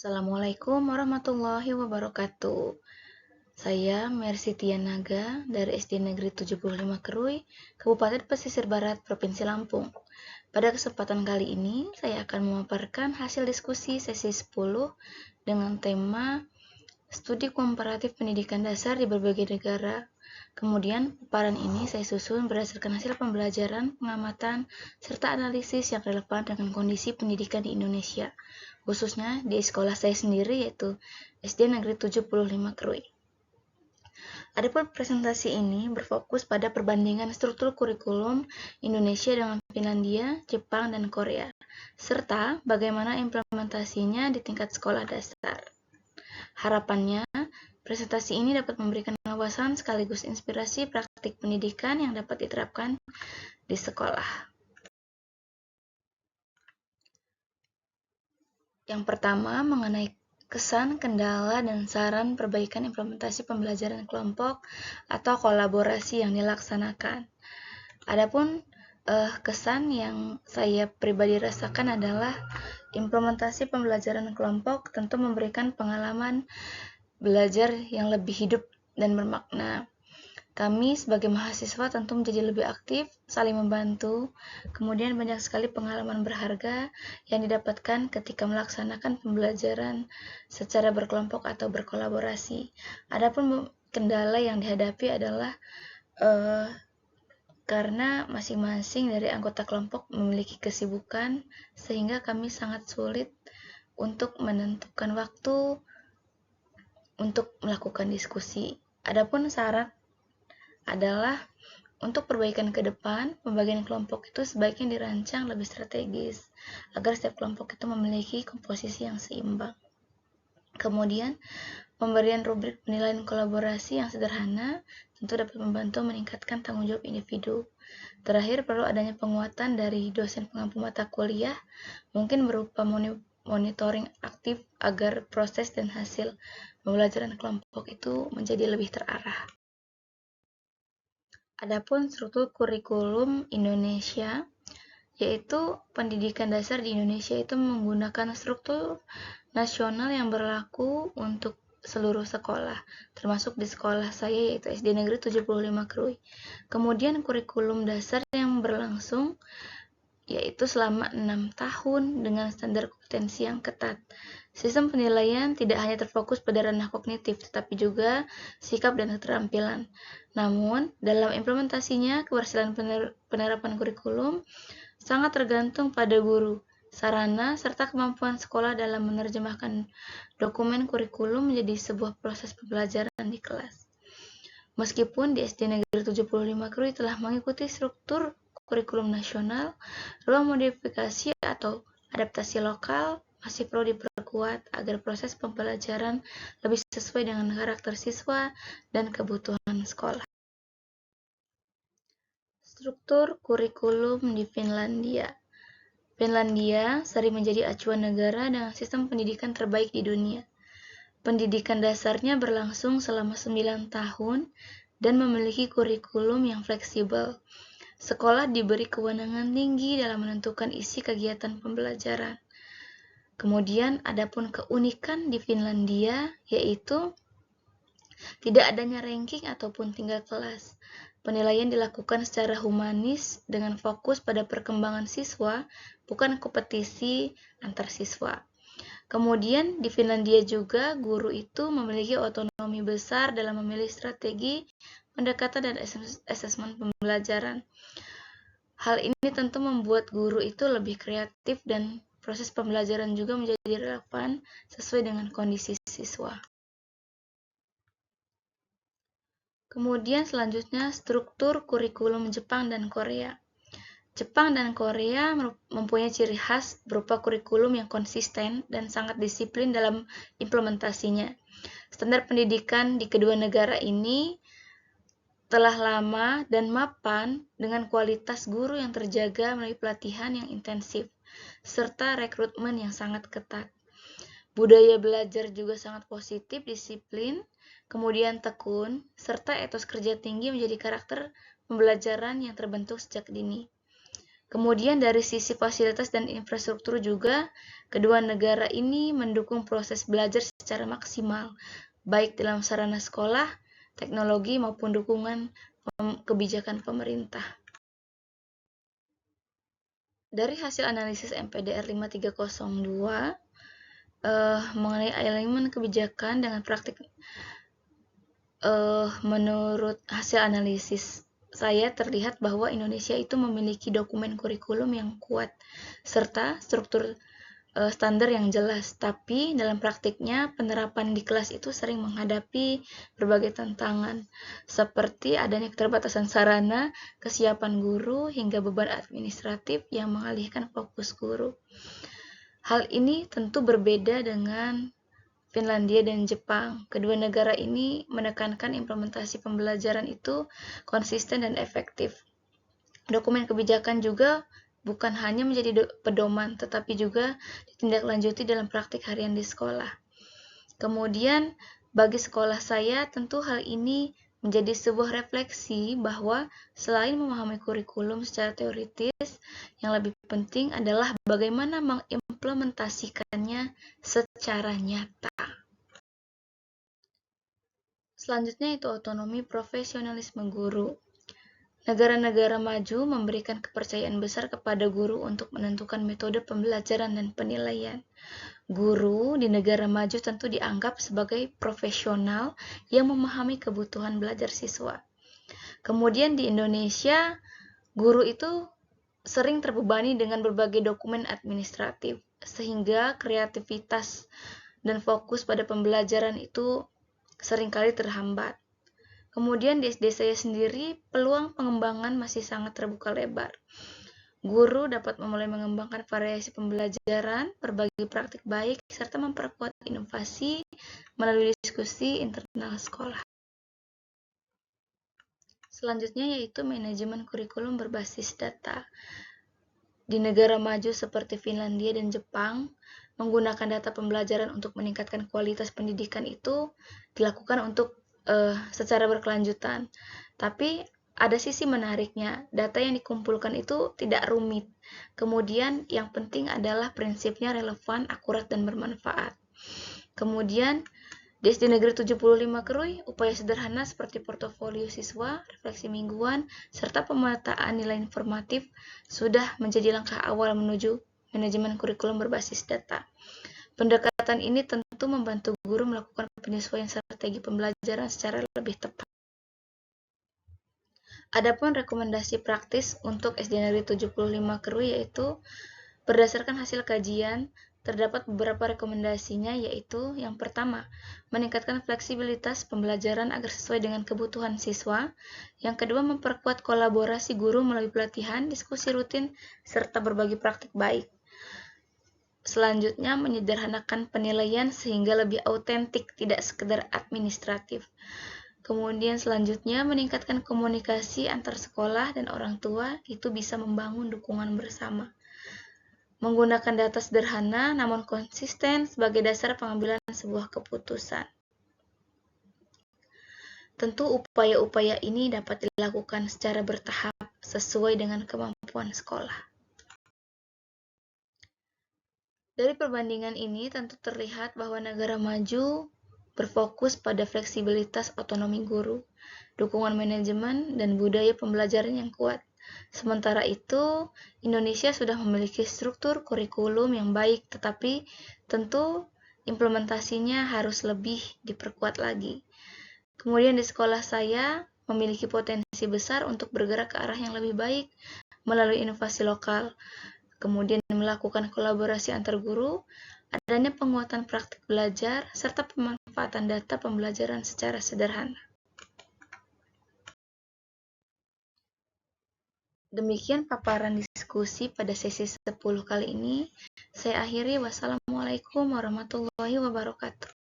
Assalamualaikum warahmatullahi wabarakatuh. Saya Mercy Tianaga dari SD Negeri 75 Kerui, Kabupaten Pesisir Barat, Provinsi Lampung. Pada kesempatan kali ini, saya akan memaparkan hasil diskusi sesi 10 dengan tema Studi Komparatif Pendidikan Dasar di berbagai negara. Kemudian, paparan ini saya susun berdasarkan hasil pembelajaran, pengamatan, serta analisis yang relevan dengan kondisi pendidikan di Indonesia, khususnya di sekolah saya sendiri yaitu SD Negeri 75 Kerui. Adapun presentasi ini berfokus pada perbandingan struktur kurikulum Indonesia dengan Finlandia, Jepang, dan Korea, serta bagaimana implementasinya di tingkat sekolah dasar. Harapannya, presentasi ini dapat memberikan wawasan sekaligus inspirasi praktik pendidikan yang dapat diterapkan di sekolah. Yang pertama, mengenai kesan, kendala, dan saran perbaikan implementasi pembelajaran kelompok atau kolaborasi yang dilaksanakan. Adapun kesan yang saya pribadi rasakan adalah implementasi pembelajaran kelompok tentu memberikan pengalaman belajar yang lebih hidup dan bermakna. Kami sebagai mahasiswa tentu menjadi lebih aktif, saling membantu, kemudian banyak sekali pengalaman berharga yang didapatkan ketika melaksanakan pembelajaran secara berkelompok atau berkolaborasi. Adapun kendala yang dihadapi adalah karena masing-masing dari anggota kelompok memiliki kesibukan, sehingga kami sangat sulit untuk menentukan waktu untuk melakukan diskusi. Adapun saran adalah untuk perbaikan ke depan, pembagian kelompok itu sebaiknya dirancang lebih strategis agar setiap kelompok itu memiliki komposisi yang seimbang. Kemudian, pemberian rubrik penilaian kolaborasi yang sederhana tentu dapat membantu meningkatkan tanggung jawab individu. Terakhir, perlu adanya penguatan dari dosen pengampu mata kuliah, mungkin berupa monitoring aktif agar proses dan hasil pembelajaran kelompok itu menjadi lebih terarah. Adapun struktur kurikulum Indonesia, yaitu pendidikan dasar di Indonesia itu menggunakan struktur nasional yang berlaku untuk seluruh sekolah, termasuk di sekolah saya yaitu SD Negeri 75 Kerui. Kemudian kurikulum dasar yang berlangsung yaitu selama 6 tahun dengan standar kompetensi yang ketat. Sistem penilaian tidak hanya terfokus pada ranah kognitif, tetapi juga sikap dan keterampilan. Namun, dalam implementasinya, keberhasilan penerapan kurikulum sangat tergantung pada guru, sarana, serta kemampuan sekolah dalam menerjemahkan dokumen kurikulum menjadi sebuah proses pembelajaran di kelas. Meskipun di SD Negeri 75 Kerui telah mengikuti struktur kurikulum nasional, ruang modifikasi atau adaptasi lokal masih perlu diperkuat agar proses pembelajaran lebih sesuai dengan karakter siswa dan kebutuhan sekolah. Struktur kurikulum di Finlandia. Finlandia sering menjadi acuan negara dengan sistem pendidikan terbaik di dunia. Pendidikan dasarnya berlangsung selama 9 tahun dan memiliki kurikulum yang fleksibel. Sekolah diberi kewenangan tinggi dalam menentukan isi kegiatan pembelajaran. Kemudian, adapun keunikan di Finlandia yaitu tidak adanya ranking ataupun tingkat kelas. Penilaian dilakukan secara humanis dengan fokus pada perkembangan siswa, bukan kompetisi antar siswa. Kemudian di Finlandia juga guru itu memiliki otonomi besar dalam memilih strategi, pendekatan, dan asesmen pembelajaran. Hal ini tentu membuat guru itu lebih kreatif dan proses pembelajaran juga menjadi relevan sesuai dengan kondisi siswa. Kemudian selanjutnya struktur kurikulum Jepang dan Korea. Jepang dan Korea mempunyai ciri khas berupa kurikulum yang konsisten dan sangat disiplin dalam implementasinya. Standar pendidikan di kedua negara ini telah lama dan mapan dengan kualitas guru yang terjaga melalui pelatihan yang intensif, serta rekrutmen yang sangat ketat. Budaya belajar juga sangat positif, disiplin, kemudian tekun, serta etos kerja tinggi menjadi karakter pembelajaran yang terbentuk sejak dini. Kemudian dari sisi fasilitas dan infrastruktur juga, kedua negara ini mendukung proses belajar secara maksimal, baik dalam sarana sekolah, teknologi maupun dukungan kebijakan pemerintah. Dari hasil analisis MPDR 5302 mengenai alignment kebijakan dengan praktik, menurut hasil analisis saya terlihat bahwa Indonesia itu memiliki dokumen kurikulum yang kuat serta struktur standar yang jelas, tapi dalam praktiknya penerapan di kelas itu sering menghadapi berbagai tantangan, seperti adanya keterbatasan sarana, kesiapan guru, hingga beban administratif yang mengalihkan fokus guru. Hal ini tentu berbeda dengan Finlandia dan Jepang. Kedua negara ini menekankan implementasi pembelajaran itu konsisten dan efektif. Dokumen kebijakan juga bukan hanya menjadi pedoman, tetapi juga ditindaklanjuti dalam praktik harian di sekolah. Kemudian, bagi sekolah saya, tentu hal ini menjadi sebuah refleksi bahwa selain memahami kurikulum secara teoritis, yang lebih penting adalah bagaimana mengimplementasikannya secara nyata. Selanjutnya itu otonomi profesionalisme guru. Negara-negara maju memberikan kepercayaan besar kepada guru untuk menentukan metode pembelajaran dan penilaian. Guru di negara maju tentu dianggap sebagai profesional yang memahami kebutuhan belajar siswa. Kemudian di Indonesia, guru itu sering terbebani dengan berbagai dokumen administratif, sehingga kreativitas dan fokus pada pembelajaran itu seringkali terhambat. Kemudian di SD saya sendiri, peluang pengembangan masih sangat terbuka lebar. Guru dapat mulai mengembangkan variasi pembelajaran, berbagi praktik baik, serta memperkuat inovasi melalui diskusi internal sekolah. Selanjutnya yaitu manajemen kurikulum berbasis data. Di negara maju seperti Finlandia dan Jepang, menggunakan data pembelajaran untuk meningkatkan kualitas pendidikan itu dilakukan untuk secara berkelanjutan. Tapi ada sisi menariknya, data yang dikumpulkan itu tidak rumit. Kemudian yang penting adalah prinsipnya relevan, akurat, dan bermanfaat. Kemudian di SD Negeri 75 Kerui, upaya sederhana seperti portofolio siswa, refleksi mingguan, serta pemetaan nilai informatif sudah menjadi langkah awal menuju manajemen kurikulum berbasis data. Pendekatan ini tentu membantu guru melakukan penyesuaian strategi pembelajaran secara lebih tepat. Adapun rekomendasi praktis untuk SD Negeri 75 Kerui yaitu berdasarkan hasil kajian, terdapat beberapa rekomendasinya yaitu yang pertama, meningkatkan fleksibilitas pembelajaran agar sesuai dengan kebutuhan siswa. Yang kedua, memperkuat kolaborasi guru melalui pelatihan, diskusi rutin, serta berbagi praktik baik. Selanjutnya, menyederhanakan penilaian sehingga lebih autentik, tidak sekedar administratif. Kemudian selanjutnya, meningkatkan komunikasi antar sekolah dan orang tua, itu bisa membangun dukungan bersama. Menggunakan data sederhana namun konsisten sebagai dasar pengambilan sebuah keputusan. Tentu upaya-upaya ini dapat dilakukan secara bertahap sesuai dengan kemampuan sekolah. Dari perbandingan ini tentu terlihat bahwa negara maju berfokus pada fleksibilitas otonomi guru, dukungan manajemen, dan budaya pembelajaran yang kuat. Sementara itu, Indonesia sudah memiliki struktur kurikulum yang baik, tetapi tentu implementasinya harus lebih diperkuat lagi. Kemudian di sekolah saya memiliki potensi besar untuk bergerak ke arah yang lebih baik melalui inovasi lokal, kemudian melakukan kolaborasi antar guru, adanya penguatan praktik belajar, serta pemanfaatan data pembelajaran secara sederhana. Demikian paparan diskusi pada sesi 10 kali ini. Saya akhiri. Wassalamualaikum warahmatullahi wabarakatuh.